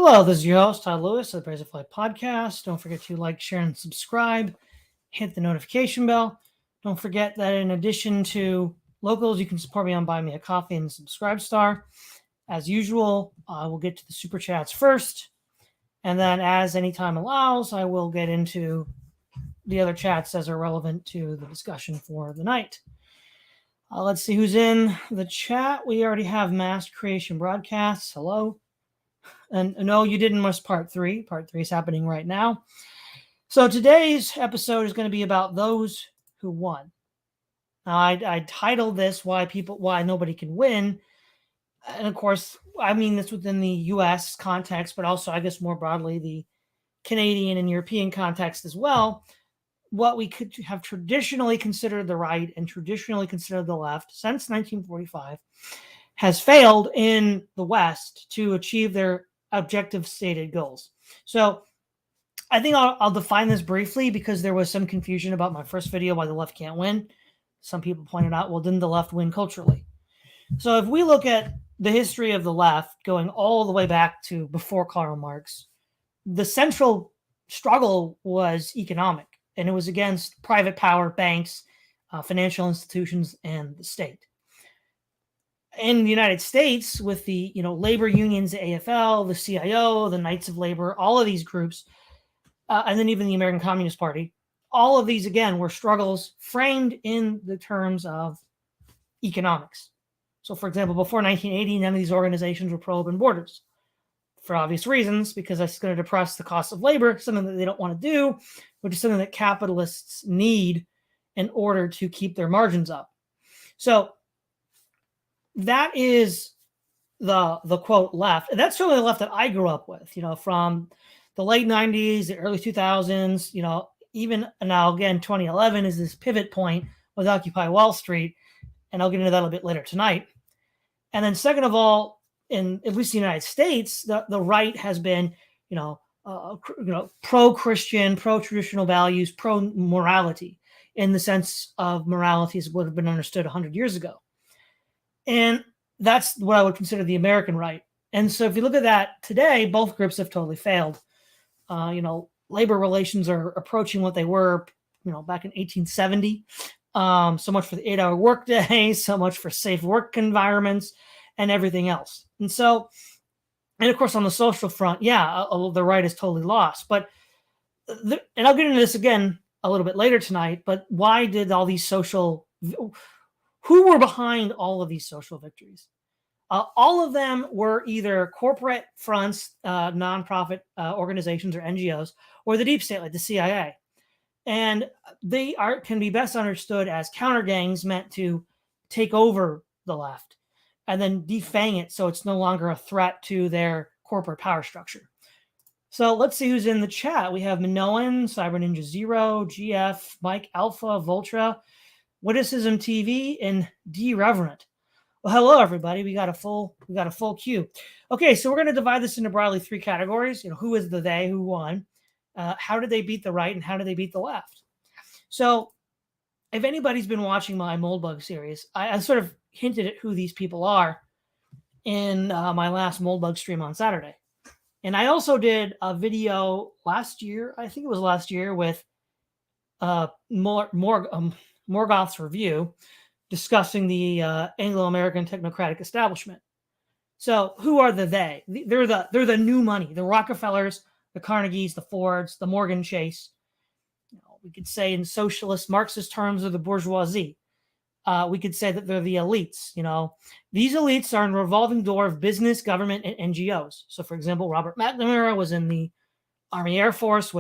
Hello, this is your host, Todd Lewis of the Praise of Flight podcast. Don't forget to like, share, and subscribe. Hit the notification bell. Don't forget that in addition to locals, you can support me on Buy Me a Coffee and Subscribe Star. As usual, I will get to the super chats first. And then as any time allows, I will get into the other chats as are relevant to the discussion for the night. Let's see who's in the chat. We already have Mass Creation Broadcasts. Hello. And no, you didn't miss part 3. Part 3 is happening right now. So today's episode is going to be about those who won. Now, I titled this "Why Nobody Can Win," and of course, I mean this within the U.S. context, but also, I guess, more broadly the Canadian and European context as well. What we could have traditionally considered the right and traditionally considered the left since 1945 has failed in the West to achieve their objective stated goals. So I think I'll define this briefly because there was some confusion about my first video why the left can't win. Some people pointed out, well, didn't the left win culturally? So if we look at the history of the left going all the way back to before Karl Marx, the central struggle was economic, and it was against private power, banks, financial institutions, and the state. In the United States, with the labor unions, the AFL, the CIO, the Knights of Labor, all of these groups, and then even the American Communist Party, all of these, again, were struggles framed in the terms of economics. So, for example, before 1980, none of these organizations were pro-open borders for obvious reasons, because that's going to depress the cost of labor, something that they don't want to do, which is something that capitalists need in order to keep their margins up. So that is the quote left. And that's really the left that I grew up with, from the late 90s, the early 2000s, even now, again, 2011 is this pivot point with Occupy Wall Street. And I'll get into that a little bit later tonight. And then second of all, in at least the United States, the right has been, pro-Christian, pro-traditional values, pro-morality, in the sense of morality as would have been understood 100 years ago. And that's what I would consider the American right. And so if you look at that today, both groups have totally failed. Labor relations are approaching what they were, back in 1870. So much for the 8-hour workday, so much for safe work environments and everything else. And of course, on the social front, the right is totally lost. But, and I'll get into this again a little bit later tonight, but why did all these who were behind all of these social victories? All of them were either corporate fronts, nonprofit organizations or NGOs, or the deep state like the CIA. And they can be best understood as counter gangs meant to take over the left and then defang it so it's no longer a threat to their corporate power structure. So let's see who's in the chat. We have Minoan, Cyber Ninja Zero, GF, Mike Alpha, Voltra, Witticism TV, and D Reverent. Well, hello everybody. We got a full queue. Okay, so we're going to divide this into broadly 3 categories. Who is the they, who won? How did they beat the right, and how did they beat the left? So if anybody's been watching my Moldbug series, I sort of hinted at who these people are in my last Moldbug stream on Saturday. And I also did a video last year, I think it was last year, with Morgoth's review, discussing the Anglo-American technocratic establishment. So who are the they? They're the new money, the Rockefellers, the Carnegies, the Fords, the Morgan Chase. We could say in socialist Marxist terms are the bourgeoisie. We could say that they're the elites. These elites are in a revolving door of business, government, and NGOs. So, for example, Robert McNamara was in the Army Air Force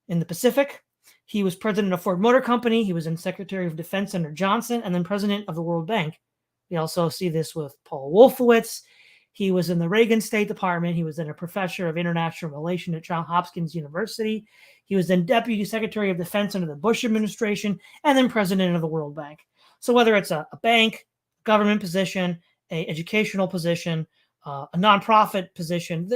in the Pacific. He was president of Ford Motor Company. He was in Secretary of Defense under Johnson, and then president of the World Bank. We also see this with Paul Wolfowitz. He was in the Reagan State Department. He was then a professor of international relations at Johns Hopkins University. He was then Deputy Secretary of Defense under the Bush administration, and then president of the World Bank. So whether it's a bank, government position, an educational position, a nonprofit position,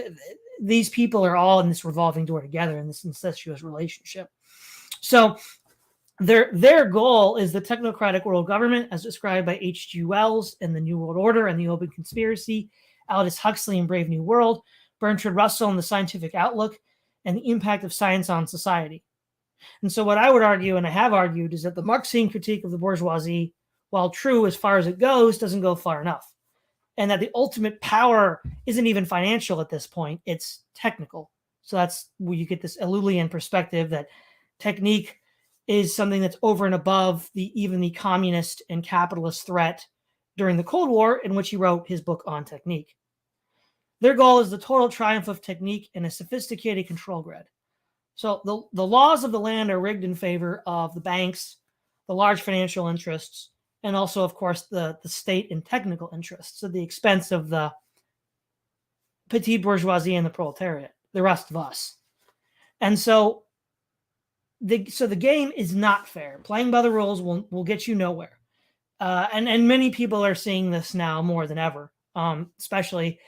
these people are all in this revolving door together in this incestuous relationship. So their goal is the technocratic world government as described by H.G. Wells in The New World Order and the Open Conspiracy, Aldous Huxley in Brave New World, Bertrand Russell and the Scientific Outlook, and the Impact of Science on Society. And so what I would argue, and I have argued, is that the Marxian critique of the bourgeoisie, while true as far as it goes, doesn't go far enough. And that the ultimate power isn't even financial at this point, it's technical. So that's where you get this Ellullian perspective that technique is something that's over and above even the communist and capitalist threat during the Cold War, in which he wrote his book on technique. Their goal is the total triumph of technique in a sophisticated control grid. So the laws of the land are rigged in favor of the banks, the large financial interests, and also, of course, the state and technical interests at the expense of the petite bourgeoisie and the proletariat, the rest of us. And so the game is not fair. Playing by the rules will get you nowhere. And many people are seeing this now more than ever, especially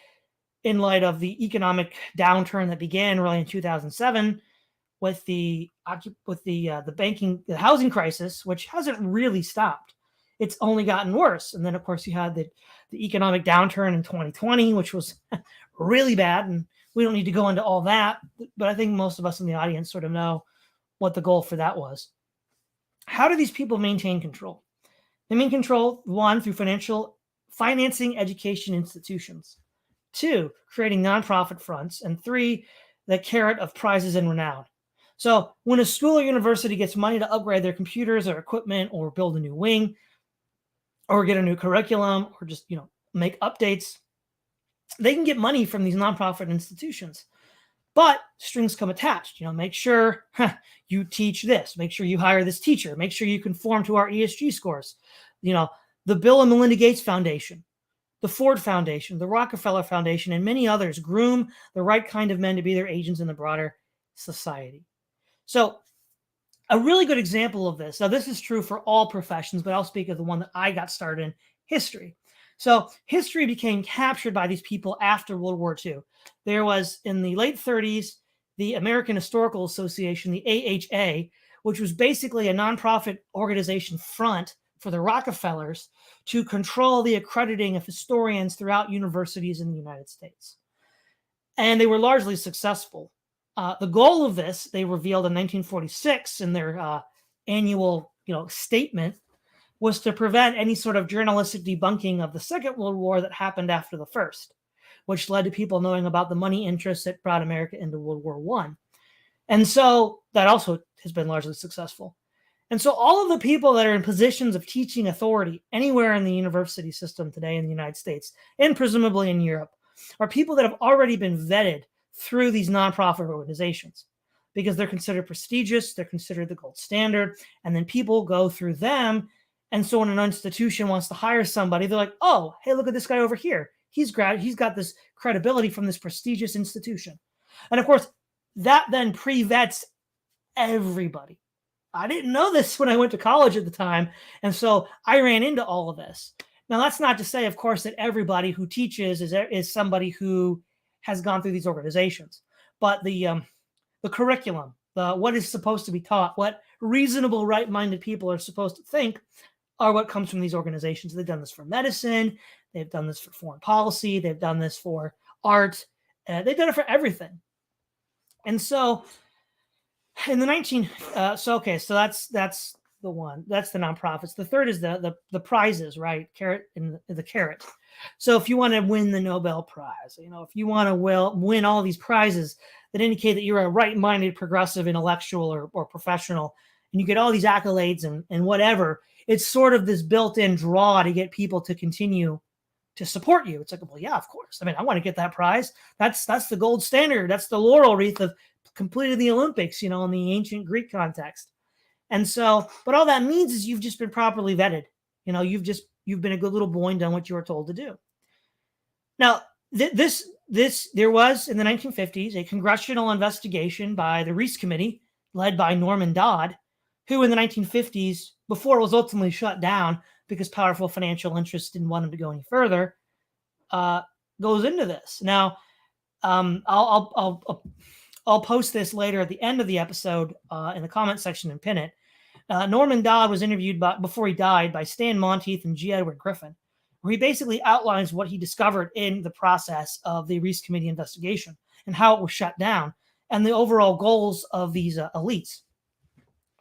in light of the economic downturn that began really in 2007 with the housing crisis, which hasn't really stopped. It's only gotten worse. And then, of course, you had the economic downturn in 2020, which was really bad. And we don't need to go into all that. But I think most of us in the audience sort of know what the goal for that was. How do these people maintain control? They maintain control, one, through financing education institutions. Two, creating nonprofit fronts. And three, the carrot of prizes and renown. So when a school or university gets money to upgrade their computers or equipment or build a new wing or get a new curriculum or just, make updates, they can get money from these nonprofit institutions. But strings come attached. Make sure you teach this. Make sure you hire this teacher. Make sure you conform to our ESG scores. The Bill and Melinda Gates Foundation, the Ford Foundation, the Rockefeller Foundation, and many others groom the right kind of men to be their agents in the broader society. So a really good example of this, now this is true for all professions, but I'll speak of the one that I got started in, history. So history became captured by these people after World War II. There was, in the late 30s, the American Historical Association, the AHA, which was basically a nonprofit organization front for the Rockefellers to control the accrediting of historians throughout universities in the United States. And they were largely successful. The goal of this, they revealed in 1946 in their annual statement, was to prevent any sort of journalistic debunking of the Second World War that happened after the First, which led to people knowing about the money interests that brought America into World War I. And so that also has been largely successful. And so all of the people that are in positions of teaching authority anywhere in the university system today in the United States, and presumably in Europe, are people that have already been vetted through these nonprofit organizations because they're considered prestigious, they're considered the gold standard, and then people go through them. And so when an institution wants to hire somebody, they're like, oh, hey, look at this guy over here. He's got this credibility from this prestigious institution. And of course, that then pre-vets everybody. I didn't know this when I went to college at the time. And so I ran into all of this. Now, that's not to say, of course, that everybody who teaches is somebody who has gone through these organizations. But the curriculum, what is supposed to be taught, what reasonable, right-minded people are supposed to think are what comes from these organizations. They've done this for medicine. They've done this for foreign policy. They've done this for art. They've done it for everything. And so in the so that's the one. That's the nonprofits. The third is the prizes, right? Carrot and the carrot. So if you want to win the Nobel Prize, if you want to win all these prizes that indicate that you're a right-minded, progressive, intellectual, or professional, and you get all these accolades and whatever, it's sort of this built-in draw to get people to continue to support you. It's like, well, yeah, of course. I want to get that prize. That's the gold standard. That's the laurel wreath of completed the Olympics, in the ancient Greek context. And so, but all that means is you've just been properly vetted. You've been a good little boy and done what you were told to do. Now, there was in the 1950s a congressional investigation by the Reese Committee, led by Norman Dodd, who in the 1950s, before it was ultimately shut down because powerful financial interests didn't want him to go any further, goes into this. Now, I'll post this later at the end of the episode in the comment section and pin it. Norman Dodd was interviewed before he died by Stan Monteith and G. Edward Griffin, where he basically outlines what he discovered in the process of the Reese Committee investigation. and how it was shut down, and the overall goals of these elites.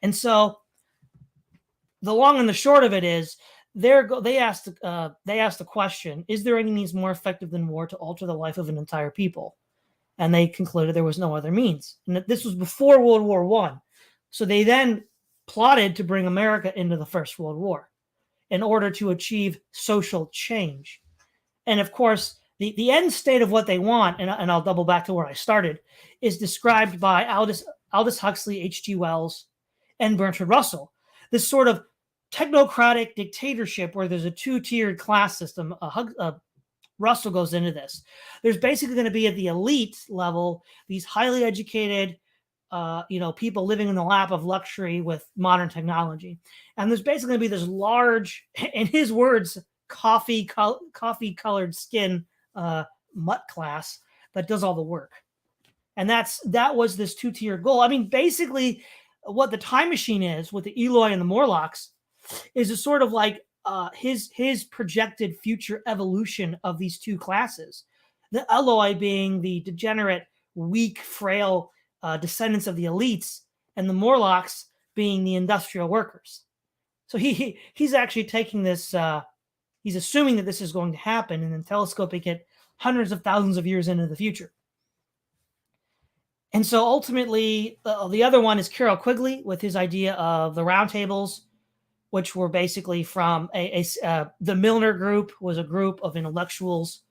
And so the long and the short of it is, they asked the question: is there any means more effective than war to alter the life of an entire people? And they concluded there was no other means. And that this was before World War I. So they then plotted to bring America into the First World War in order to achieve social change. And of course, the end state of what they want, and I'll double back to where I started, is described by Aldous Huxley, H.G. Wells, and Bertrand Russell. This sort of technocratic dictatorship where there's a two-tiered class system. Russell goes into this. There's basically going to be at the elite level these highly educated, people living in the lap of luxury with modern technology, and there's basically going to be this large, in his words, coffee-colored skin mutt class that does all the work. And that was this two-tier goal. I mean, basically, what the Time Machine is with the Eloi and the Morlocks is a sort of like his projected future evolution of these two classes. The Eloi being the degenerate, weak, frail descendants of the elites, and the Morlocks being the industrial workers. So he's actually taking this. He's assuming that this is going to happen and then telescoping it hundreds of thousands of years into the future. And so ultimately, the other one is Carroll Quigley with his idea of the roundtables, which were basically from the Milner Group was a group of intellectuals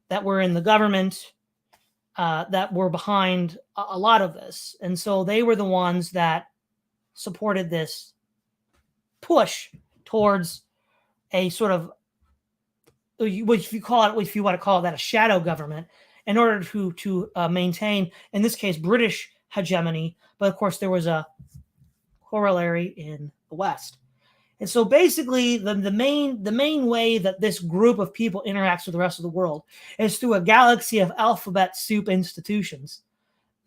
that were in the government that were behind a lot of this. And so they were the ones that supported this push towards a sort of, if you want to call it that, a shadow government, in order to maintain, in this case, British hegemony. But of course, there was a corollary in the West. And so basically, the main way that this group of people interacts with the rest of the world is through a galaxy of alphabet soup institutions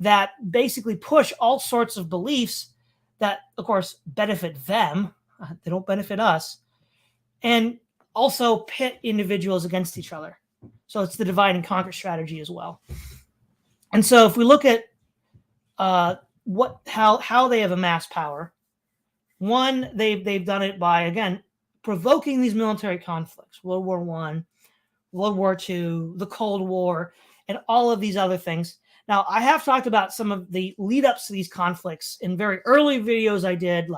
that basically push all sorts of beliefs that, of course, benefit them. They don't benefit us. And also pit individuals against each other. So it's the divide and conquer strategy as well. And so if we look at how they have amassed power, one, they've done it by, again, provoking these military conflicts, World War I, World War II, the Cold War, and all of these other things. Now, I have talked about some of the lead-ups to these conflicts in very early videos I did,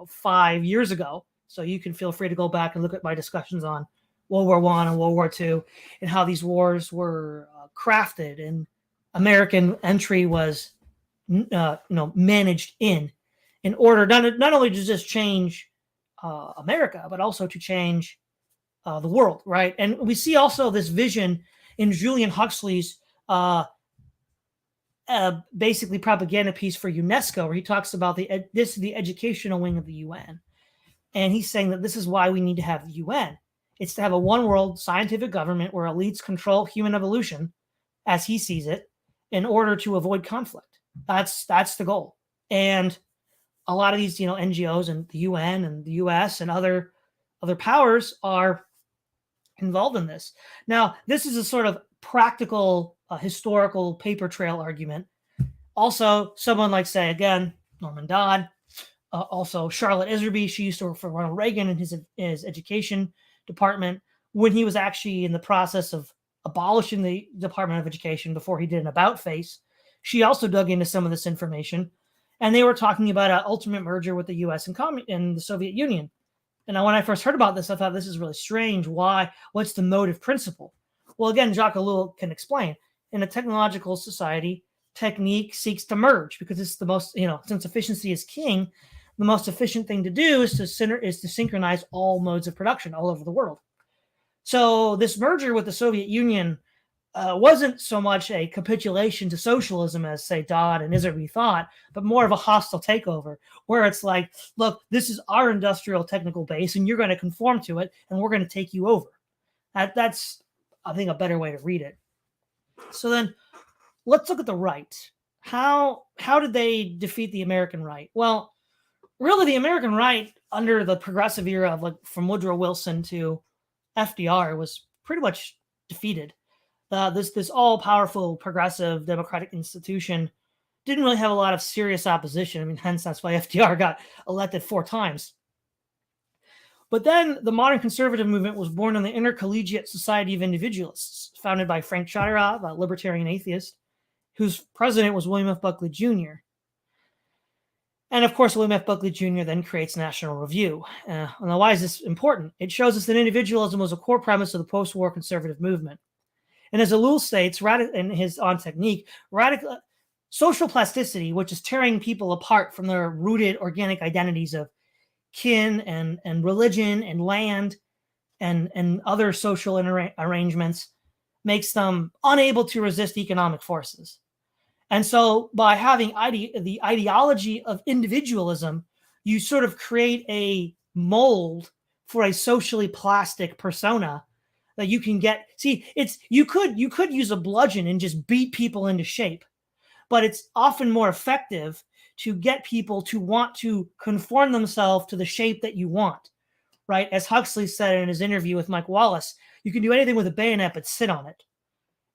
5 years ago. So you can feel free to go back and look at my discussions on World War I and World War II and how these wars were crafted and American entry was, managed in order not only to just change America, but also to change the world, right? And we see also this vision in Julian Huxley's basically propaganda piece for UNESCO, where he talks about this is the educational wing of the UN. And he's saying that this is why we need to have the UN. It's to have a one world scientific government where elites control human evolution, as he sees it, in order to avoid conflict. That's the goal. And a lot of these, NGOs and the UN and the US and other powers are involved in this. Now, this is a sort of practical, historical paper trail argument. Also, someone like, say, again, Norman Dodd, also Charlotte Iserby, she used to work for Ronald Reagan in his education department when he was actually in the process of abolishing the Department of Education before he did an about face. She also dug into some of this information, and they were talking about an ultimate merger with the U.S. and the Soviet Union. And when I first heard about this, I thought this is really strange. Why? What's the motive principle? Well, again, Jacques Ellul can explain. In a technological society, technique seeks to merge because it's the most, since efficiency is king, the most efficient thing to do is to synchronize all modes of production all over the world. So this merger with the Soviet Union wasn't so much a capitulation to socialism as, say, Dodd and Iserby thought, but more of a hostile takeover, where it's like, look, this is our industrial technical base, and you're going to conform to it, and we're going to take you over. That's, I think, a better way to read it. So then, let's look at the right. How did they defeat the American right? Well, really, the American right under the progressive era of from Woodrow Wilson to FDR was pretty much defeated. this all-powerful progressive democratic institution didn't really have a lot of serious opposition. I mean, hence that's why FDR got elected 4 times. But then the modern conservative movement was born in the Intercollegiate Society of Individualists, founded by Frank Chodorow, a libertarian atheist, whose president was William F. Buckley Jr. And of course, William F. Buckley Jr. then creates National Review. Now, why is this important? It shows us that individualism was a core premise of the post-war conservative movement. And as Ellul states in his On Technique, radical social plasticity, which is tearing people apart from their rooted organic identities of kin and religion and land and other social arrangements, makes them unable to resist economic forces. And so by having the ideology of individualism, you sort of create a mold for a socially plastic persona that you can get. See, you could use a bludgeon and just beat people into shape, but it's often more effective to get people to want to conform themselves to the shape that you want, right? As Huxley said in his interview with Mike Wallace, you can do anything with a bayonet but sit on it.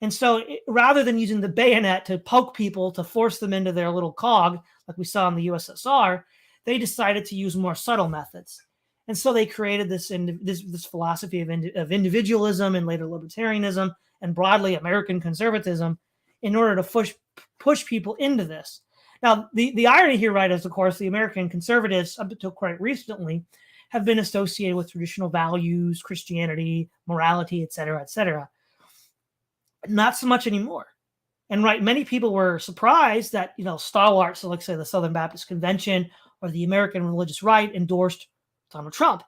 And so rather than using the bayonet to poke people to force them into their little cog, like we saw in the USSR, they decided to use more subtle methods. And so they created this philosophy of individualism and later libertarianism and broadly American conservatism in order to push people into this. Now, the irony here, right, is, of course, the American conservatives, up until quite recently, have been associated with traditional values, Christianity, morality, et cetera, et cetera. Not so much anymore. And right, many people were surprised that, stalwarts, so like say the Southern Baptist Convention or the American Religious Right endorsed Donald Trump,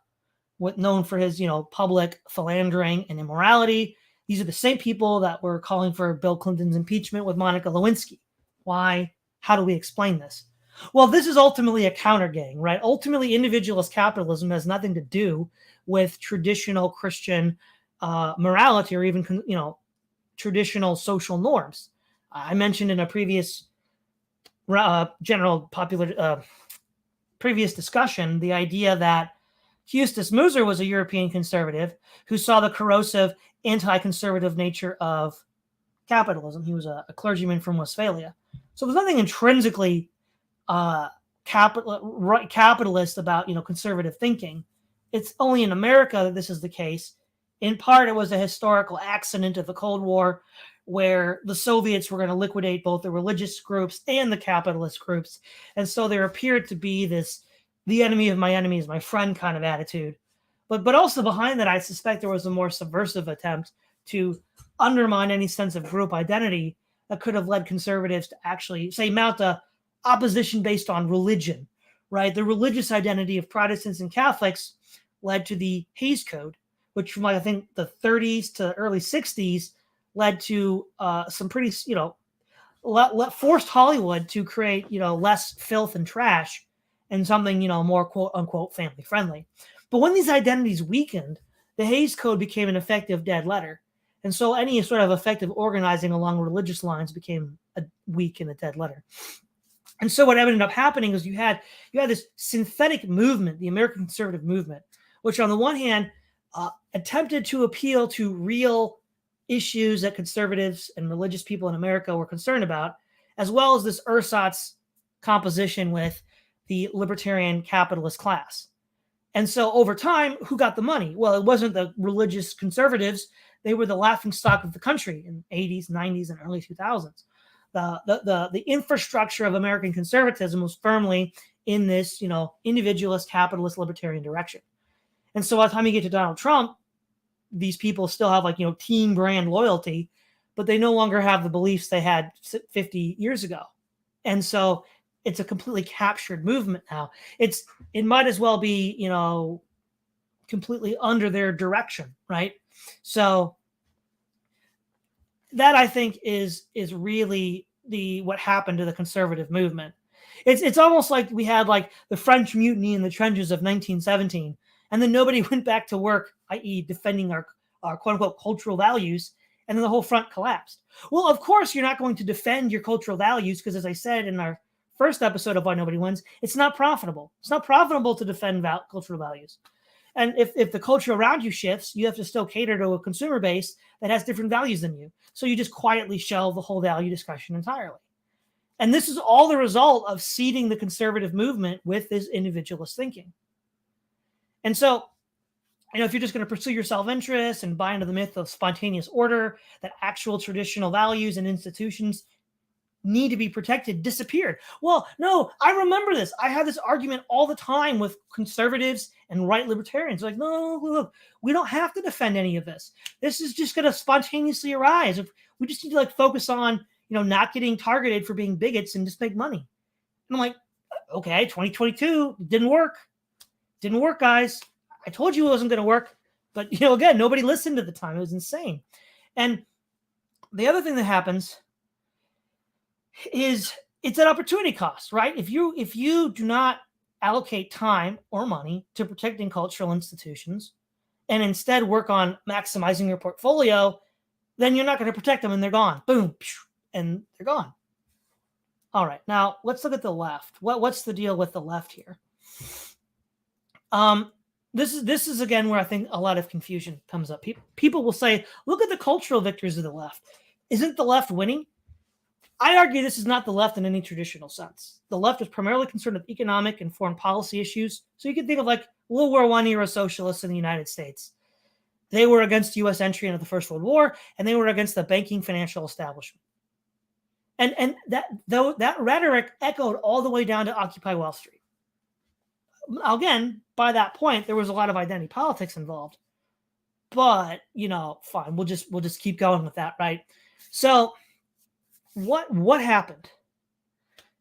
known for his, public philandering and immorality. These are the same people that were calling for Bill Clinton's impeachment with Monica Lewinsky. Why? How do we explain this? Well, this is ultimately a counter gang, right? Ultimately, individualist capitalism has nothing to do with traditional Christian morality or even, traditional social norms. I mentioned in a previous previous discussion the idea that Eustace Muser was a European conservative who saw the corrosive anti-conservative nature of capitalism. He was a clergyman from Westphalia. So there's nothing intrinsically capitalist about conservative thinking. It's only in America that this is the case. In part, it was a historical accident of the Cold War where the Soviets were going to liquidate both the religious groups and the capitalist groups. And so there appeared to be the enemy of my enemy is my friend kind of attitude. But also behind that, I suspect there was a more subversive attempt to undermine any sense of group identity that could have led conservatives to actually, say, mount a opposition based on religion, right? The religious identity of Protestants and Catholics led to the Hays Code, which from I think the 30s to early 60s led to some pretty, forced Hollywood to create, less filth and trash and something, more quote unquote family friendly. But when these identities weakened, the Hays Code became an effective dead letter. And so any sort of effective organizing along religious lines became weak in a dead letter. And so what ended up happening is you had this synthetic movement, the American conservative movement, which on the one hand attempted to appeal to real issues that conservatives and religious people in America were concerned about, as well as this ersatz composition with the libertarian capitalist class. And so over time, who got the money? Well, it wasn't the religious conservatives. They were the laughingstock of the country in the 80s, 90s, and early 2000s. The infrastructure of American conservatism was firmly in this, individualist, capitalist, libertarian direction. And so by the time you get to Donald Trump, these people still have team brand loyalty, but they no longer have the beliefs they had 50 years ago. And so it's a completely captured movement now. It might as well be, completely under their direction, right? So that I think is really what happened to the conservative movement. It's almost like we had the French mutiny in the trenches of 1917, and then nobody went back to work, i.e. defending our quote unquote cultural values, and then the whole front collapsed. Well, of course you're not going to defend your cultural values because, as I said in our first episode of Why Nobody Wins, it's not profitable. It's not profitable to defend cultural values. And if the culture around you shifts, you have to still cater to a consumer base that has different values than you. So you just quietly shelve the whole value discussion entirely. And this is all the result of seeding the conservative movement with this individualist thinking. And so, if you're just going to pursue your self-interest and buy into the myth of spontaneous order, that actual traditional values and institutions need to be protected, disappeared. Well, no, I remember this. I had this argument all the time with conservatives and right libertarians. Like, no, look, we don't have to defend any of this. This is just going to spontaneously arise. We just need to focus on, not getting targeted for being bigots and just make money. And I'm like, okay, 2022, didn't work. Didn't work, guys. I told you it wasn't going to work. But, again, nobody listened at the time. It was insane. And the other thing that happens is it's an opportunity cost, right? If you do not allocate time or money to protecting cultural institutions and instead work on maximizing your portfolio, then you're not going to protect them and they're gone. Boom, and they're gone. All right, now let's look at the left. What's the deal with the left here? This is again where I think a lot of confusion comes up. People will say, look at the cultural victories of the left. Isn't the left winning? I argue this is not the left in any traditional sense. The left is primarily concerned with economic and foreign policy issues. So you can think of World War I era socialists in the United States. They were against U.S. entry into the First World War, and they were against the banking financial establishment. And that rhetoric echoed all the way down to Occupy Wall Street. Again, by that point, there was a lot of identity politics involved. But, fine, we'll just keep going with that, right? So what happened?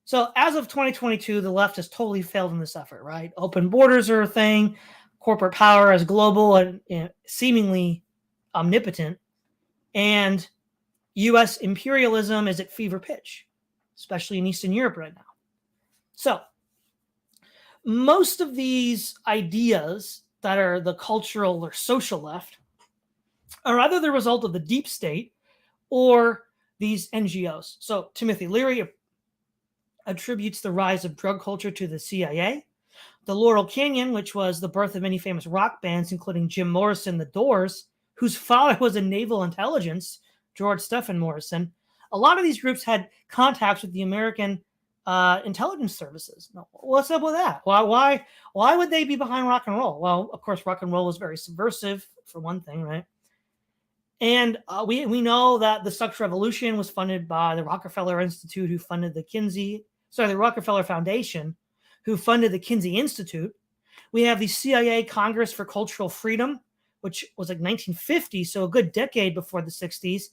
So as of 2022, the left has totally failed in this effort, right? Open borders are a thing. Corporate power is global and seemingly omnipotent. And U.S. imperialism is at fever pitch, especially in Eastern Europe right now. So most of these ideas that are the cultural or social left are either the result of the deep state or these NGOs. So Timothy Leary attributes the rise of drug culture to the CIA. The Laurel Canyon, which was the birth of many famous rock bands, including Jim Morrison, The Doors, whose father was in naval intelligence, George Stephen Morrison. A lot of these groups had contacts with the American intelligence services. What's up with that? Why would they be behind rock and roll? Well, of course, rock and roll was very subversive, for one thing, right? And we know that the Sex Revolution was funded by the Rockefeller Institute, who funded the Rockefeller Foundation, who funded the Kinsey Institute. We have the CIA Congress for Cultural Freedom, which was 1950, so a good decade before the 60s.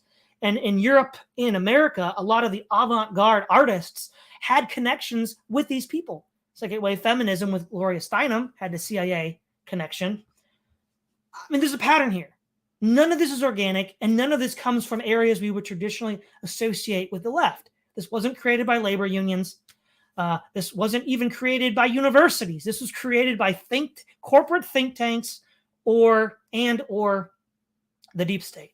And in Europe, in America, a lot of the avant-garde artists had connections with these people. Second wave feminism with Gloria Steinem had the CIA connection. I mean, there's a pattern here. None of this is organic, and none of this comes from areas we would traditionally associate with the left. This wasn't created by labor unions. This wasn't even created by universities. This was created by corporate think tanks or the deep state.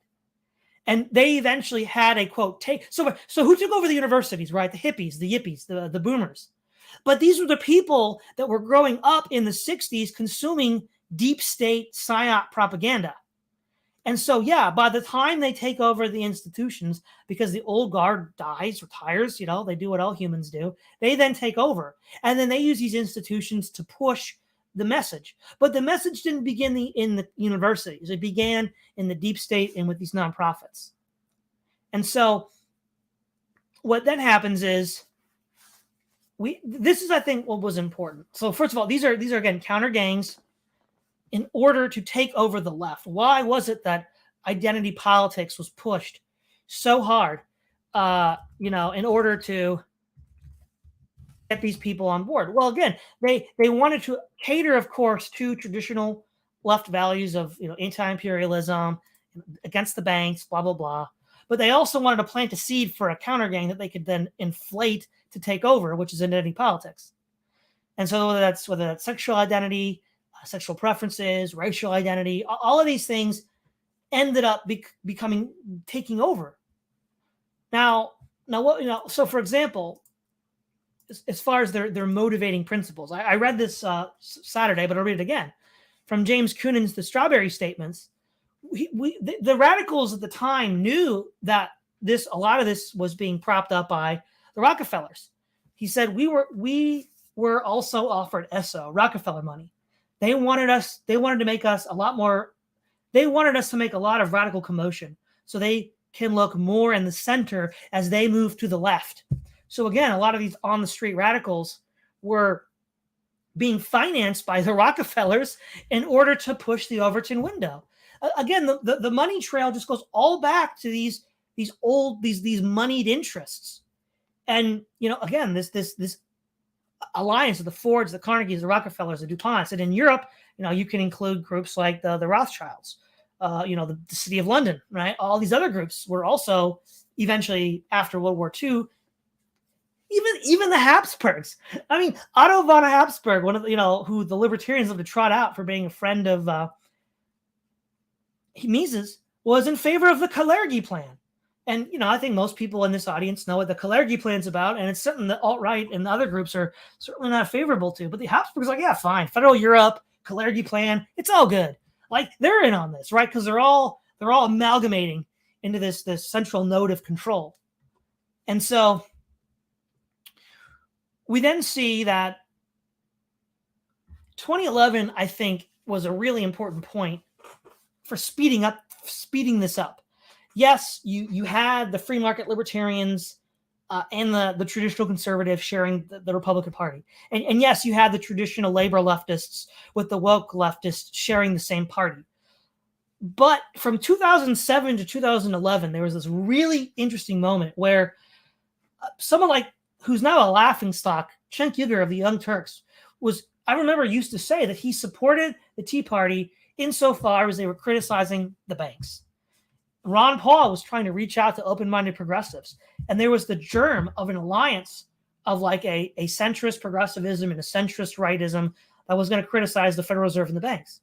And they eventually had a, quote, take. So who took over the universities, right? The hippies, the yippies, the boomers. But these were the people that were growing up in the 60s consuming deep state psyop propaganda. And so, yeah, by the time they take over the institutions, because the old guard dies, retires, they do what all humans do, they then take over. And then they use these institutions to push the message. But the message didn't begin in the universities. It began in the deep state and with these nonprofits. And so what then happens is this is, I think, what was important. So first of all, these are again, counter gangs in order to take over the left. Why was it that identity politics was pushed so hard, in order to get these people on board? Well, again, they wanted to cater, of course, to traditional left values of anti-imperialism, against the banks, blah, blah, blah. But they also wanted to plant a seed for a counter gang that they could then inflate to take over, which is identity politics. And so whether that's sexual identity, sexual preferences, racial identity, all of these things ended up taking over. Now what, so for example, as far as their motivating principles, I read this Saturday, but I'll read it again. from James Cunning's The Strawberry Statements, the radicals at the time knew that a lot of this was being propped up by the Rockefellers. He said we were also offered Rockefeller money. They wanted to make us a lot more. They wanted us to make a lot of radical commotion so they can look more in the center as they move to the left. So again, a lot of these on the street radicals were being financed by the Rockefellers in order to push the Overton window. Again, the money trail just goes all back to these moneyed interests. And, again, this alliance of the Fords, the Carnegies, the Rockefellers, the DuPonts. And in Europe, you can include groups like the Rothschilds, the City of London, right? All these other groups were also eventually, after World War II, even the Habsburgs. I mean, Otto von Habsburg, one of who the libertarians have to trot out for being a friend of Mises, was in favor of the Kalergi plan. And, I think most people in this audience know what the Kalergi plan is about, and it's something that alt-right and other groups are certainly not favorable to. But the Habsburgs are like, yeah, fine, Federal Europe, Kalergi plan, it's all good. Like, they're in on this, right? Because they're all amalgamating into this central node of control. And so we then see that 2011, I think, was a really important point for speeding this up. Yes, you had the free market libertarians and the traditional conservatives sharing the Republican Party. And yes, you had the traditional labor leftists with the woke leftists sharing the same party. But from 2007 to 2011, there was this really interesting moment where someone like, who's now a laughingstock, Cenk Uygur of the Young Turks, used to say that he supported the Tea Party insofar as they were criticizing the banks. Ron Paul was trying to reach out to open-minded progressives. And there was the germ of an alliance of like a centrist progressivism and a centrist rightism that was going to criticize the Federal Reserve and the banks.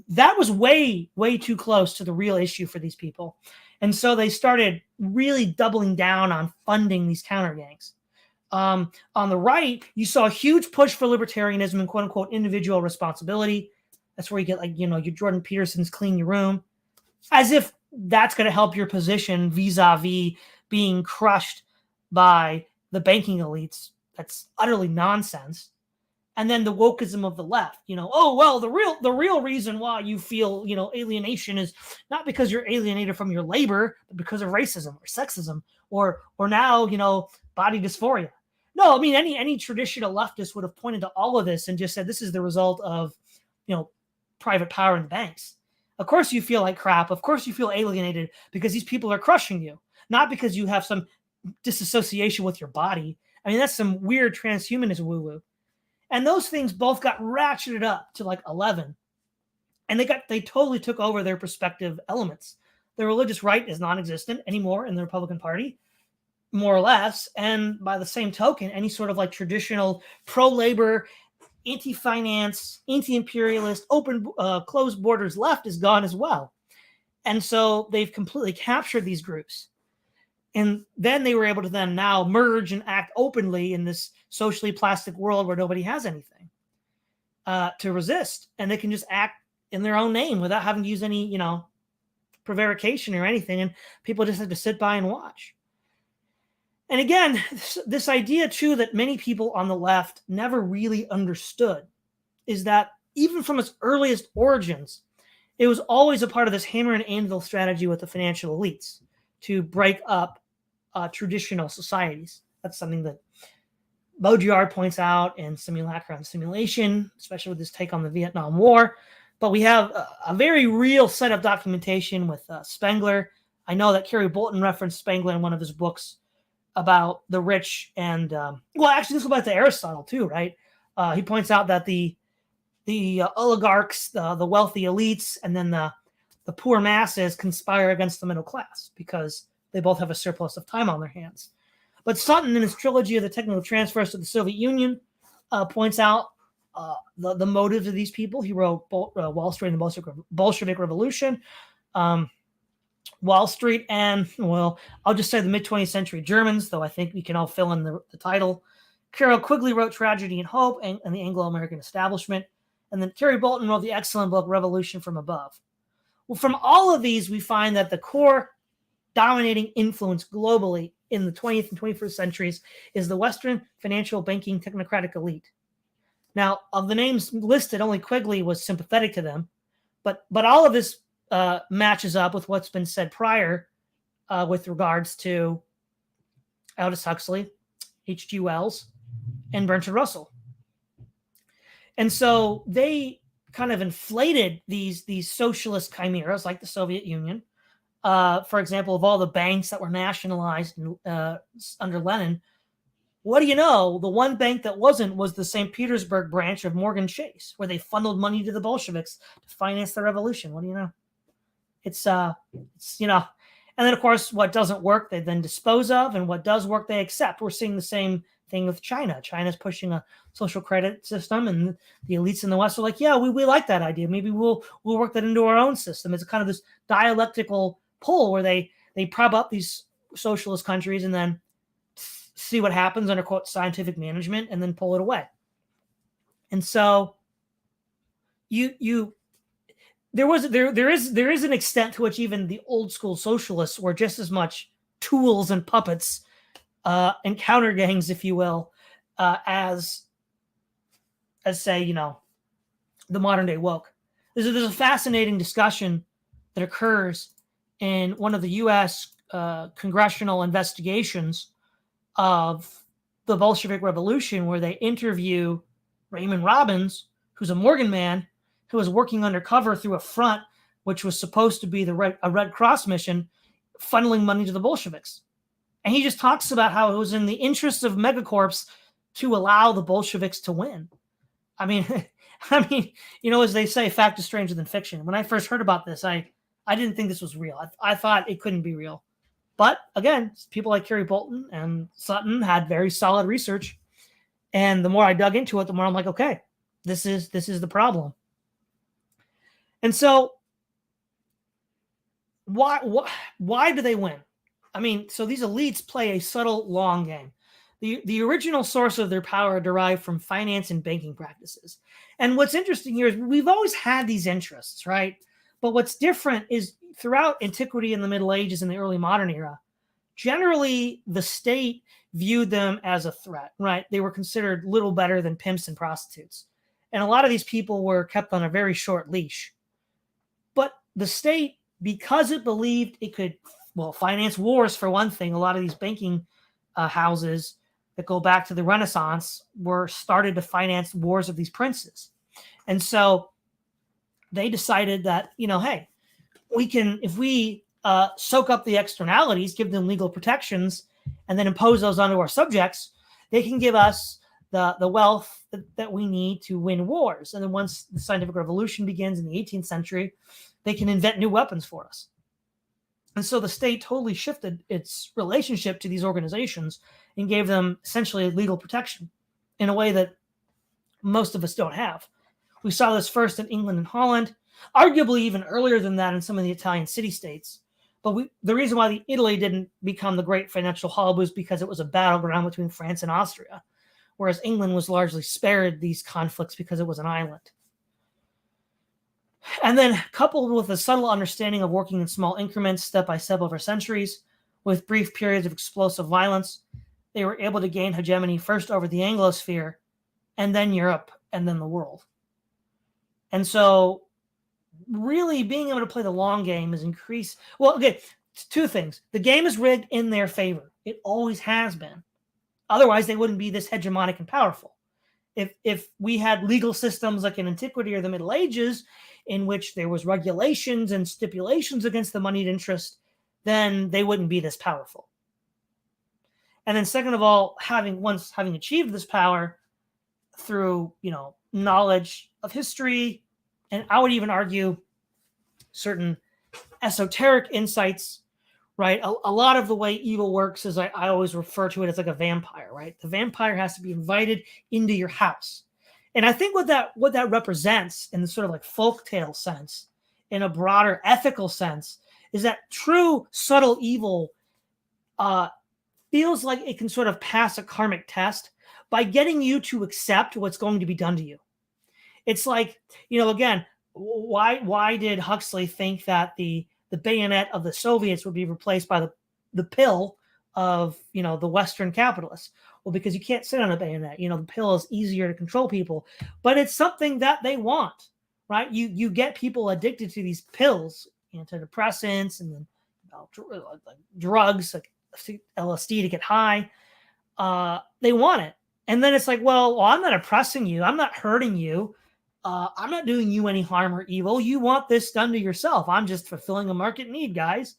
That was way, way too close to the real issue for these people. And so they started really doubling down on funding these counter gangs. On the right, you saw a huge push for libertarianism and quote unquote individual responsibility. That's where you get your Jordan Peterson's clean your room, as if that's going to help your position vis-a-vis being crushed by the banking elites. That's utterly nonsense. And then the wokeism of the left, the real reason why you feel, alienation is not because you're alienated from your labor, but because of racism or sexism or now, body dysphoria. No, I mean, any traditional leftist would have pointed to all of this and just said, this is the result of, private power in the banks. Of course you feel like crap. Of course you feel alienated because these people are crushing you, not because you have some disassociation with your body. I mean, that's some weird transhumanism woo-woo. And those things both got ratcheted up to like 11. And they totally took over their respective elements. The religious right is non-existent anymore in the Republican Party, more or less. And by the same token, any sort of like traditional pro-labor, anti-finance, anti-imperialist, open, closed borders left is gone as well. And so they've completely captured these groups. And then they were able to then now merge and act openly in this socially plastic world where nobody has anything to resist. And they can just act in their own name without having to use any, prevarication or anything. And people just have to sit by and watch. And again, this idea, too, that many people on the left never really understood is that even from its earliest origins, it was always a part of this hammer and anvil strategy with the financial elites to break up traditional societies. That's something that Baudrillard points out in Simulacra and Simulation, especially with this take on the Vietnam War. But we have a very real set of documentation with Spengler. I know that Kerry Bolton referenced Spengler in one of his books about the rich and, actually, this goes back to Aristotle too, right? He points out that the oligarchs, the wealthy elites, and then the poor masses conspire against the middle class because they both have a surplus of time on their hands. But Sutton, in his trilogy of the technical transfers to the Soviet Union, points out the motives of these people. He wrote Wall Street and the Bolshevik Revolution. Wall Street and, I'll just say the mid-20th century Germans, though I think we can all fill in the title. Carroll Quigley wrote Tragedy and Hope and the Anglo-American Establishment. And then Kerry Bolton wrote the excellent book, Revolution from Above. Well, from all of these, we find that the core dominating influence globally in the 20th and 21st centuries is the Western financial banking technocratic elite. Now, of the names listed, only Quigley was sympathetic to them, but all of this matches up with what's been said prior with regards to Aldous Huxley, H.G. Wells, and Bertrand Russell. And so they kind of inflated these socialist chimeras like the Soviet Union. For example, of all the banks that were nationalized under Lenin, what do you know? The one bank that wasn't was the St. Petersburg branch of Morgan Chase, where they funneled money to the Bolsheviks to finance the revolution. What do you know? It's and then of course, what doesn't work, they then dispose of, and what does work, they accept. We're seeing the same thing with China. China's pushing a social credit system, and the elites in the West are like, yeah, we like that idea. Maybe we'll work that into our own system. It's kind of this dialectical pull where they prop up these socialist countries and then see what happens under quote scientific management and then pull it away. And so there is an extent to which even the old school socialists were just as much tools and puppets and counter gangs, if you will, as say, the modern day woke. There's a fascinating discussion that occurs in one of the U.S. Congressional investigations of the Bolshevik Revolution, where they interview Raymond Robbins, who's a Morgan man, who was working undercover through a front which was supposed to be a Red Cross mission, funneling money to the Bolsheviks. And he just talks about how it was in the interest of megacorps to allow the Bolsheviks to win. I mean, as they say, fact is stranger than fiction. When I first heard about this, I didn't think this was real. I thought it couldn't be real. But again, people like Kerry Bolton and Sutton had very solid research. And the more I dug into it, the more I'm like, okay, this is the problem. And so why do they win? I mean, so these elites play a subtle, long game. The original source of their power derived from finance and banking practices. And what's interesting here is we've always had these interests, right? But what's different is throughout antiquity and the Middle Ages and the early modern era, generally the state viewed them as a threat, right? They were considered little better than pimps and prostitutes. And a lot of these people were kept on a very short leash. But the state, because it believed it could, finance wars for one thing, a lot of these banking houses that go back to the Renaissance were started to finance wars of these princes. And so they decided that, hey, we can, if we soak up the externalities, give them legal protections, and then impose those onto our subjects, they can give us the wealth that we need to win wars. And then once the scientific revolution begins in the 18th century, they can invent new weapons for us. And so the state totally shifted its relationship to these organizations and gave them essentially legal protection in a way that most of us don't have. We saw this first in England and Holland, arguably even earlier than that in some of the Italian city-states. But the reason why Italy didn't become the great financial hub was because it was a battleground between France and Austria, whereas England was largely spared these conflicts because it was an island. And then coupled with a subtle understanding of working in small increments, step by step over centuries, with brief periods of explosive violence, they were able to gain hegemony first over the Anglosphere, and then Europe, and then the world. And so really being able to play the long game is increased. Well, okay, two things. The game is rigged in their favor. It always has been. Otherwise, they wouldn't be this hegemonic and powerful. If we had legal systems like in antiquity or the Middle Ages, in which there was regulations and stipulations against the moneyed interest, then they wouldn't be this powerful. And then second of all, having achieved this power through, knowledge of history, and I would even argue certain esoteric insights, right? A lot of the way evil works is I always refer to it as like a vampire, right? The vampire has to be invited into your house. And I think what that represents in the sort of like folktale sense, in a broader ethical sense, is that true subtle evil feels like it can sort of pass a karmic test by getting you to accept what's going to be done to you. It's like, again, why did Huxley think that the bayonet of the Soviets would be replaced by the pill of the Western capitalists? Well, because you can't sit on a bayonet. The pill is easier to control people, but it's something that they want, right? You get people addicted to these pills, antidepressants, and then drugs like LSD to get high. They want it, and then it's like, well, I'm not oppressing you. I'm not hurting you. I'm not doing you any harm or evil. You want this done to yourself. I'm just fulfilling a market need, guys.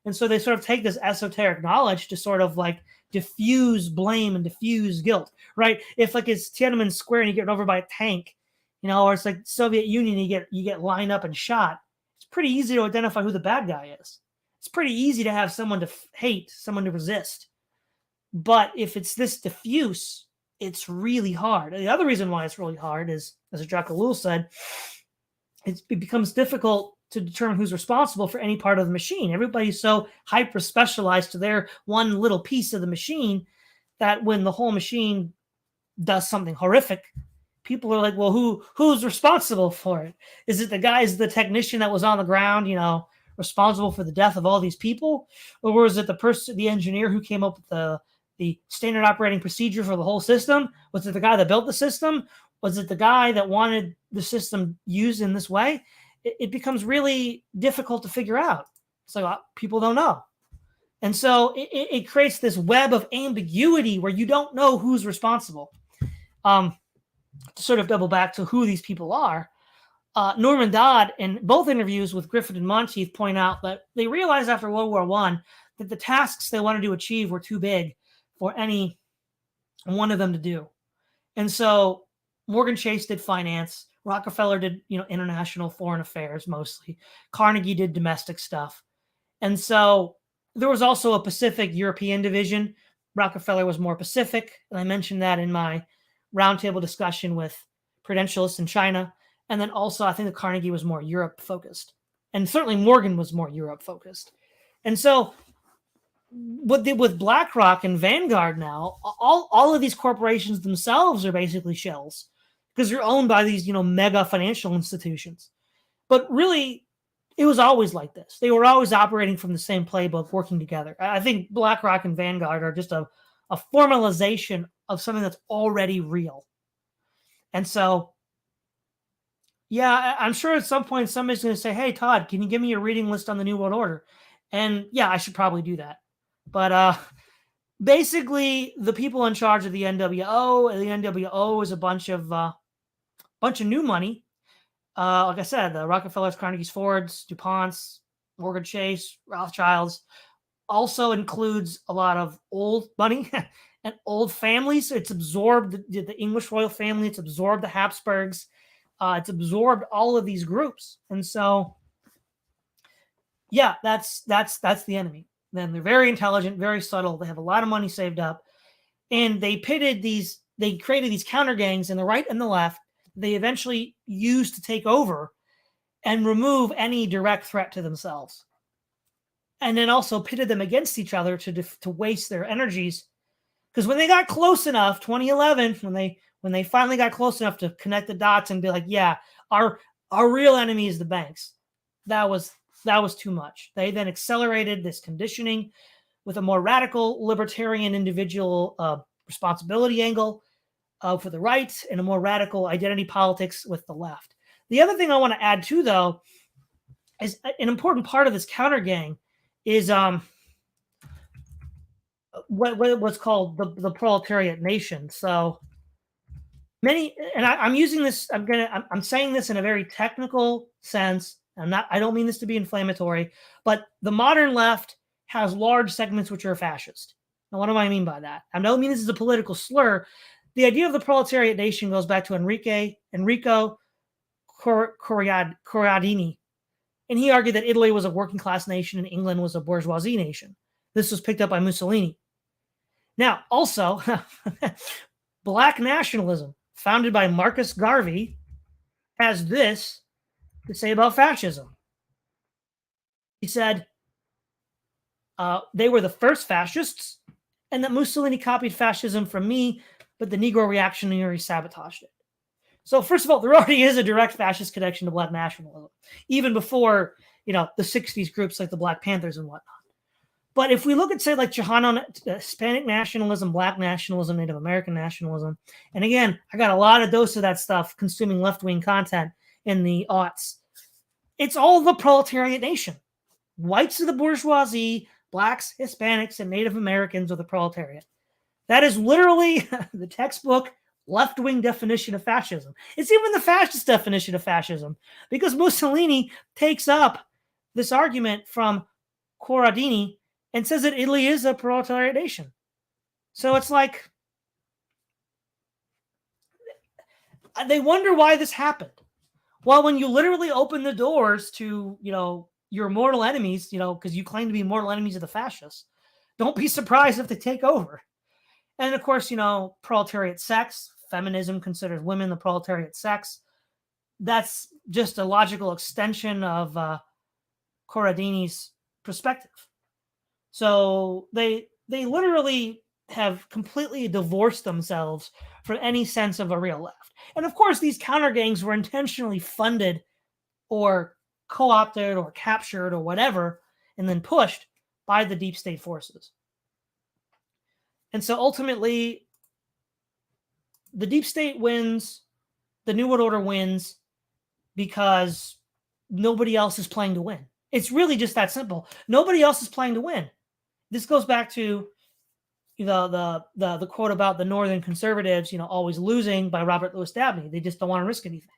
And so they sort of take this esoteric knowledge to sort of like diffuse blame and diffuse guilt, right? If like it's Tiananmen Square and you get run over by a tank, or it's like Soviet Union, you get lined up and shot. It's pretty easy to identify who the bad guy is. It's pretty easy to have someone to hate, someone to resist. But if it's this diffuse, it's really hard. And the other reason why it's really hard is, as Jacques Ellul said, it becomes difficult to determine who's responsible for any part of the machine. Everybody's so hyper specialized to their one little piece of the machine that when the whole machine does something horrific, people are like, well, who's responsible for it? Is it the technician that was on the ground, responsible for the death of all these people? Or was it the engineer who came up with the standard operating procedure for the whole system? Was it the guy that built the system? Was it the guy that wanted the system used in this way? It becomes really difficult to figure out. It's like people don't know. And so it creates this web of ambiguity where you don't know who's responsible. To sort of double back to who these people are, Norman Dodd, in both interviews with Griffith and Monteith, point out that they realized after World War I that the tasks they wanted to achieve were too big for any one of them to do. And so Morgan Chase did finance. Rockefeller did, international foreign affairs mostly. Carnegie did domestic stuff. And so there was also a Pacific European division. Rockefeller was more Pacific. And I mentioned that in my roundtable discussion with Prudentialists in China. And then also I think that Carnegie was more Europe focused. And certainly Morgan was more Europe focused. And so with BlackRock and Vanguard now, all of these corporations themselves are basically shells because they're owned by these, mega financial institutions. But really, it was always like this. They were always operating from the same playbook, working together. I think BlackRock and Vanguard are just a formalization of something that's already real. And so, yeah, I'm sure at some point somebody's going to say, hey, Todd, can you give me a reading list on the New World Order? And yeah, I should probably do that. But basically, the people in charge of the NWO is a bunch of new money. Like I said, the Rockefellers, Carnegies, Fords, DuPonts, Morgan Chase, Rothschilds. Also includes a lot of old money and old families. It's absorbed the English royal family. It's absorbed the Habsburgs. It's absorbed all of these groups. And so, yeah, that's the enemy. Then they're very intelligent, very subtle. They have a lot of money saved up. And they created these counter gangs in the right and the left. They eventually used to take over and remove any direct threat to themselves. And then also pitted them against each other to waste their energies. Because when they got close enough, 2011, when they finally got close enough to connect the dots and be like, yeah, our real enemy is the banks, that was too much. They then accelerated this conditioning with a more radical libertarian individual responsibility angle for the right and a more radical identity politics with the left. The other thing I want to add too, though, is an important part of this counter gang is what's called the proletariat nation. So many, and I'm using this. I'm saying this in a very technical sense. I don't mean this to be inflammatory, but the modern left has large segments which are fascist. Now, what do I mean by that? I don't mean this is a political slur. The idea of the proletariat nation goes back to Enrico Corradini. And he argued that Italy was a working class nation and England was a bourgeoisie nation. This was picked up by Mussolini. Now, also, Black nationalism, founded by Marcus Garvey, has this to say about fascism. He said they were the first fascists and that Mussolini copied fascism from me, but the Negro reactionaries sabotaged it. So first of all, there already is a direct fascist connection to Black nationalism, even before the 60s groups like the Black Panthers and whatnot. But if we look at, say, like Hispanic nationalism, Black nationalism, Native American nationalism, and again, I got a lot of dose of that stuff consuming left-wing content in the aughts. It's all the proletariat nation. Whites are the bourgeoisie, Blacks, Hispanics, and Native Americans are the proletariat. That is literally the textbook left-wing definition of fascism. It's even the fascist definition of fascism, because Mussolini takes up this argument from Corradini and says that Italy is a proletariat nation. So it's like, they wonder why this happened. Well, when you literally open the doors to, your mortal enemies, because you claim to be mortal enemies of the fascists, don't be surprised if they take over. And of course, proletariat sex, feminism considers women the proletariat sex. That's just a logical extension of Corradini's perspective. So they literally have completely divorced themselves from any sense of a real left. And of course, these counter gangs were intentionally funded or co-opted or captured or whatever, and then pushed by the deep state forces. And so ultimately, the deep state wins, the New World Order wins, because nobody else is playing to win. It's really just that simple. Nobody else is playing to win. This goes back to the quote about the Northern conservatives, always losing, by Robert Louis Dabney. They just don't want to risk anything.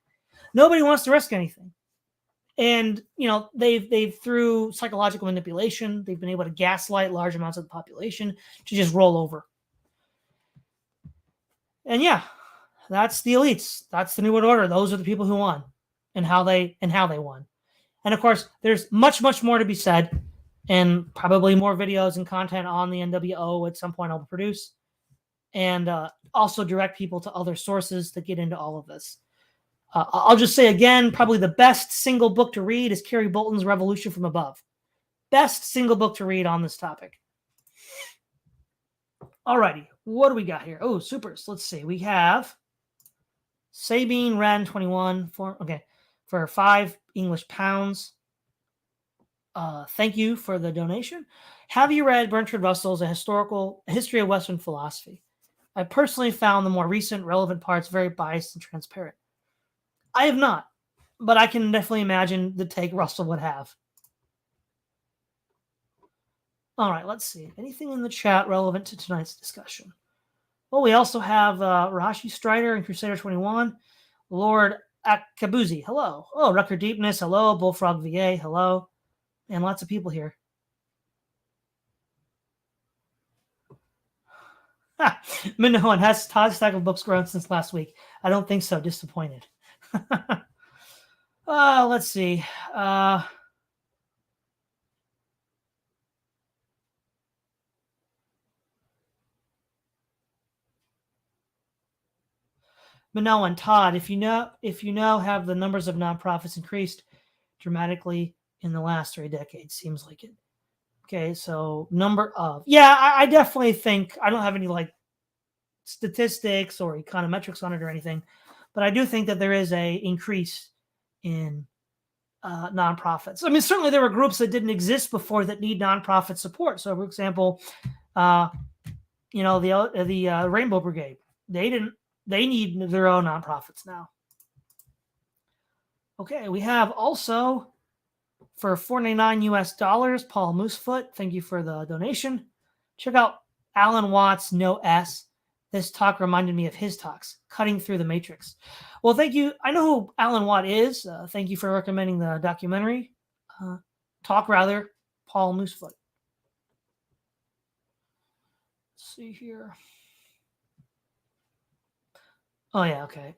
Nobody wants to risk anything. And, they've through psychological manipulation, they've been able to gaslight large amounts of the population to just roll over. And yeah, that's the elites. That's the New World Order. Those are the people who won and how they won. And of course, there's much, much more to be said, and probably more videos and content on the NWO at some point I'll produce, and also direct people to other sources that get into all of this. I'll just say again, probably the best single book to read is Kerry Bolton's Revolution from Above. Best single book to read on this topic. Alrighty, what do we got here? Oh, supers. Let's see. We have Sabine Ran 21 for 5 English pounds. Thank you for the donation. Have you read Bertrand Russell's A History of Western Philosophy? I personally found the more recent relevant parts very biased and transparent. I have not, but I can definitely imagine the take Russell would have. All right, let's see. Anything in the chat relevant to tonight's discussion? Well, we also have Rashi Strider and Crusader 21, Lord Akabuzi, hello. Oh, Rucker Deepness, hello. Bullfrog VA, hello. And lots of people here. Minoan, has Todd's stack of books grown since last week? I don't think so. Disappointed. Let's see. Minoan, Todd, if you know, have the numbers of nonprofits increased dramatically in the last 3 decades? Seems like it. Okay, so number of. Yeah, I definitely think, I don't have any statistics or econometrics on it or anything, but I do think that there is a increase in nonprofits. I mean, certainly there were groups that didn't exist before that need nonprofit support. So, for example, the Rainbow Brigade, they need their own nonprofits now. Okay, we have also, for $4.99 US, Paul Moosefoot. Thank you for the donation. Check out Alan Watts' No S. This talk reminded me of his talks, Cutting Through the Matrix. Well, thank you. I know who Alan Watt is. Thank you for recommending the documentary. Paul Moosefoot. Let's see here. Oh, yeah, okay.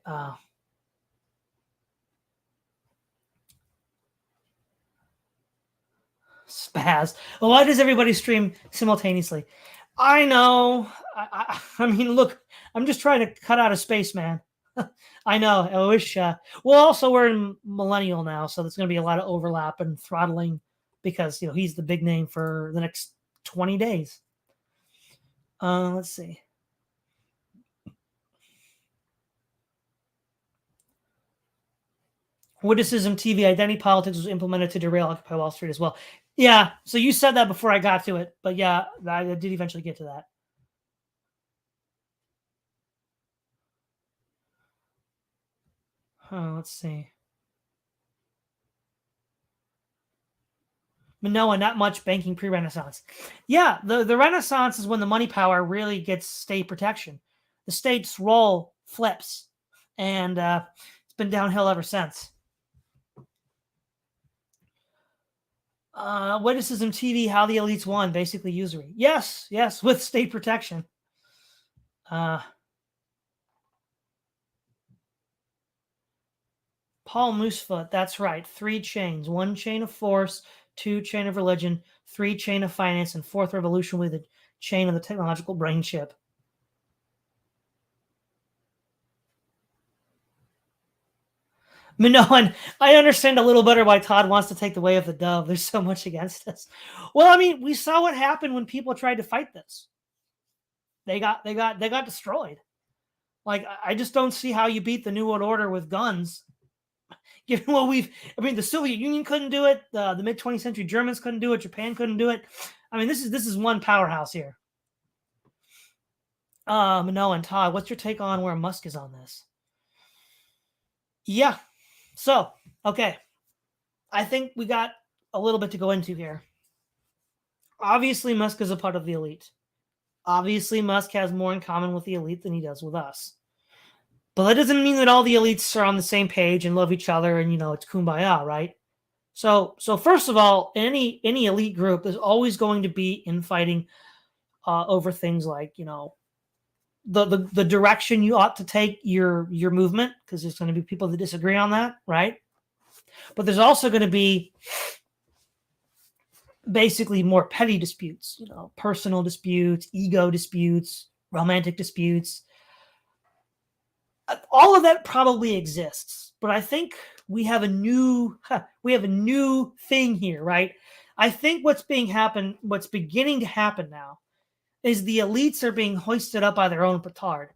Spaz. Why does everybody stream simultaneously? I know. I mean, look, I'm just trying to cut out of space, man. I know. I wish. Well, also, we're in millennial now, so there's going to be a lot of overlap and throttling because, he's the big name for the next 20 days. Let's see. Witticism TV identity politics was implemented to derail Occupy Wall Street as well. Yeah, so you said that before I got to it, but yeah, I did eventually get to that. Let's see. Manoa, not much banking pre-Renaissance. Yeah, the Renaissance is when the money power really gets state protection. The state's role flips, and it's been downhill ever since. Witticism TV, how the elites won, basically usury. Yes, with state protection. Paul Moosefoot, that's right. 3 chains: 1 chain of force, 2 chain of religion, 3 chain of finance, and 4th revolution with the chain of the technological brain chip. Minoan, I understand a little better why Todd wants to take the way of the dove. There's so much against us. Well, I mean, we saw what happened when people tried to fight this. They got destroyed. Like, I just don't see how you beat the New World Order with guns. Given what the Soviet Union couldn't do it. The mid 20th century Germans couldn't do it. Japan couldn't do it. I mean, this is one powerhouse here. Manoa and Todd, what's your take on where Musk is on this? Yeah. So, okay. I think we got a little bit to go into here. Obviously, Musk is a part of the elite. Obviously, Musk has more in common with the elite than he does with us. But that doesn't mean that all the elites are on the same page and love each other and, it's kumbaya, right? So first of all, any elite group, there's always going to be infighting over things like, the direction you ought to take your movement, because there's going to be people that disagree on that, right? But there's also going to be basically more petty disputes, personal disputes, ego disputes, romantic disputes. All of that probably exists, but I think we have a new thing here, right? I think what's beginning to happen now is the elites are being hoisted up by their own petard.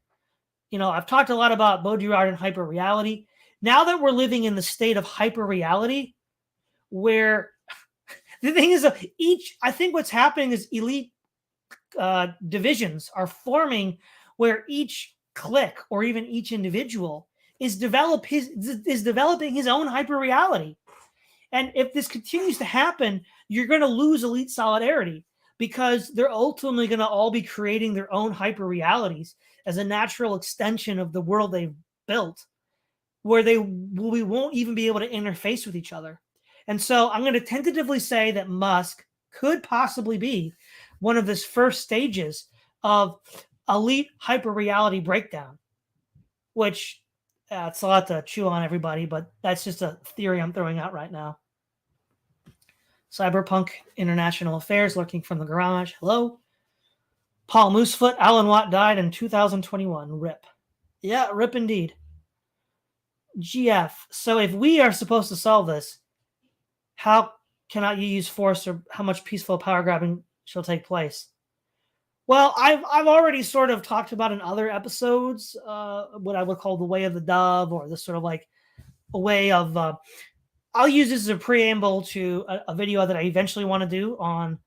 I've talked a lot about Baudrillard and hyperreality. Now that we're living in the state of hyperreality, where the thing is, I think what's happening is elite divisions are forming where each clique or even each individual is developing his own hyperreality. And if this continues to happen, you're going to lose elite solidarity, because they're ultimately going to all be creating their own hyperrealities as a natural extension of the world they've built, where we won't even be able to interface with each other. And so I'm going to tentatively say that Musk could possibly be one of his first stages of elite hyperreality breakdown, which it's a lot to chew on, everybody, but that's just a theory I'm throwing out right now. Cyberpunk International Affairs, lurking from the garage. Hello. Paul Moosefoot, Alan Watt died in 2021. RIP. Yeah, RIP indeed. GF. So if we are supposed to solve this, how cannot you use force, or how much peaceful power grabbing shall take place? Well, I've already sort of talked about in other episodes what I would call the way of the dove, or this sort of like a way of I'll use this as a preamble to a video that I eventually want to do on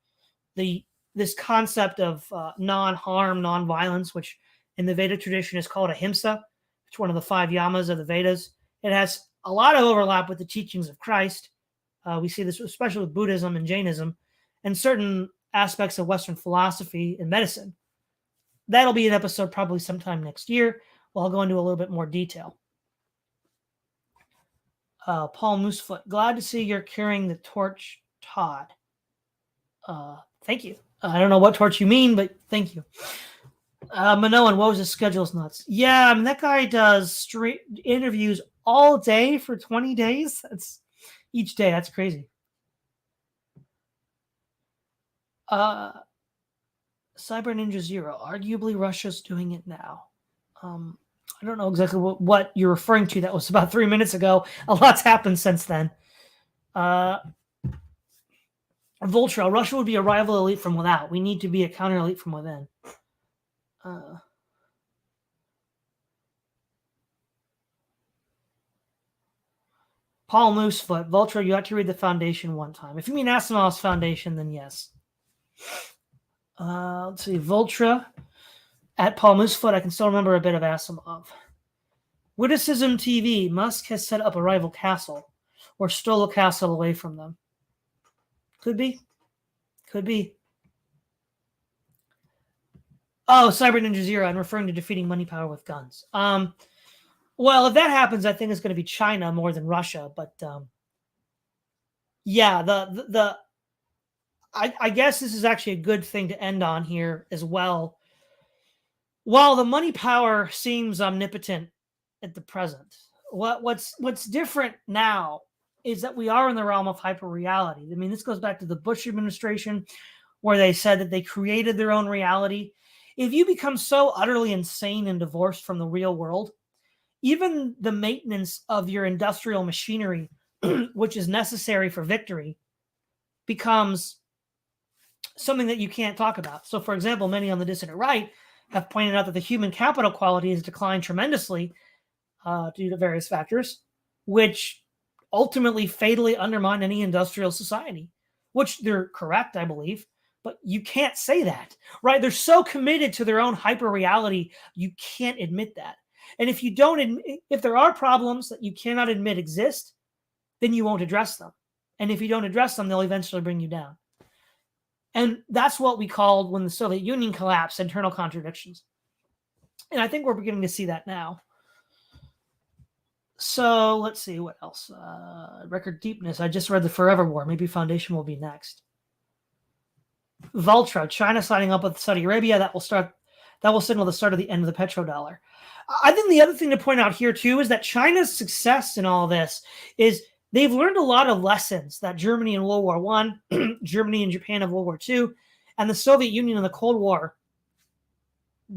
this concept of non-harm, non-violence, which in the Veda tradition is called ahimsa. It's one of the 5 yamas of the Vedas. It has a lot of overlap with the teachings of Christ. We see this especially with Buddhism and Jainism and certain aspects of Western philosophy and medicine. That'll be an episode probably sometime next year. Well, I'll go into a little bit more detail. Paul Moosefoot, glad to see you're carrying the torch, Todd. Thank you. I don't know what torch you mean, but thank you. Manoan, what was his schedule's nuts? Yeah, I mean, that guy does straight interviews all day for 20 days. That's each day. That's crazy. Cyber Ninja Zero, arguably Russia's doing it now. I don't know exactly what you're referring to. That was about 3 minutes ago. A lot's happened since then. Voltron, Russia would be a rival elite from without. We need to be a counter elite from within. Paul Moosefoot, Vultra, you have to read the Foundation one time. If you mean Asimov's Foundation, then yes. Let's see, Vultra at Paul Moosefoot. I can still remember a bit of Asimov. Witticism TV, Musk has set up a rival castle or stole a castle away from them. Could be. Could be. Oh, Cyber Ninja Zero, I'm referring to defeating money power with guns. Well, if that happens, I think it's going to be China more than Russia. But yeah, I guess this is actually a good thing to end on here as well. While the money power seems omnipotent at the present, what's different now is that we are in the realm of hyper-reality. I mean, this goes back to the Bush administration, where they said that they created their own reality. If you become so utterly insane and divorced from the real world, even the maintenance of your industrial machinery, which is necessary for victory, becomes something that you can't talk about. So, for example, many on the dissident right have pointed out that the human capital quality has declined tremendously due to various factors, which ultimately fatally undermine any industrial society, which they're correct, I believe. But you can't say that, right? They're so committed to their own hyper reality, you can't admit that. And if you don't, if there are problems that you cannot admit exist, then you won't address them. And if you don't address them, they'll eventually bring you down. And that's what we called, when the Soviet Union collapsed, internal contradictions. And I think we're beginning to see that now. So let's see what else. Record deepness. I just read the Forever War. Maybe Foundation will be next. Vultra, China signing up with Saudi Arabia. That will signal the start of the end of the petrodollar. I think the other thing to point out here too is that China's success in all this is they've learned a lot of lessons that Germany in World War I, Germany and Japan of World War II, and the Soviet Union in the Cold War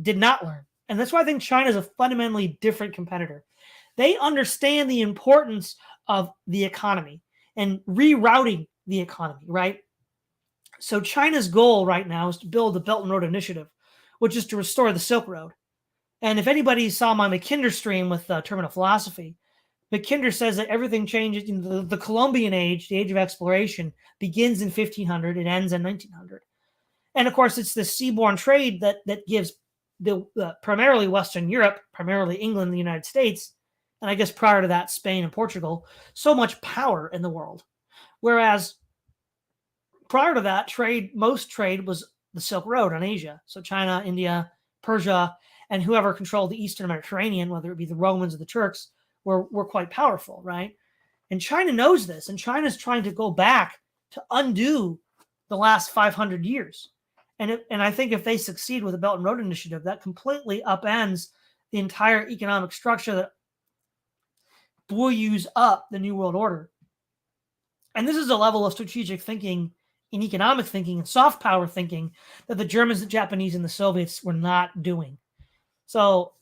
did not learn. And that's why I think China is a fundamentally different competitor. They understand the importance of the economy and rerouting the economy, right? So China's goal right now is to build the Belt and Road Initiative, which is to restore the Silk Road. And if anybody saw my Mackinder stream with Terminal Philosophy, Mackinder says that everything changes. In the Columbian Age, the Age of Exploration, begins in 1500, it ends in 1900. And of course, it's the seaborne trade that gives the primarily Western Europe, primarily England and the United States, and I guess prior to that, Spain and Portugal, so much power in the world. Whereas prior to that, most trade was the Silk Road on Asia. So China, India, Persia, and whoever controlled the Eastern Mediterranean, whether it be the Romans or the Turks, were quite powerful, right? And China knows this, and China's trying to go back to undo the last 500 years. And I think if they succeed with the Belt and Road Initiative, that completely upends the entire economic structure that buoys up the New World Order. And this is a level of strategic thinking in economic thinking and soft power thinking that the Germans, the Japanese, and the Soviets were not doing. So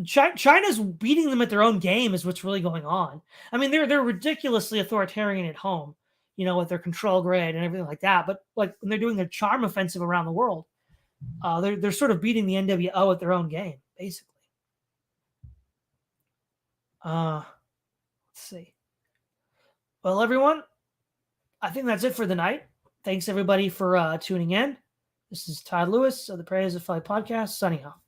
China's beating them at their own game is what's really going on. I mean, they're ridiculously authoritarian at home, with their control grid and everything like that. But like when they're doing their charm offensive around the world, they're sort of beating the NWO at their own game, basically. Let's see. Well, everyone, I think that's it for the night. Thanks everybody for tuning in. This is Todd Lewis of the Prayers of Fight podcast, signing off.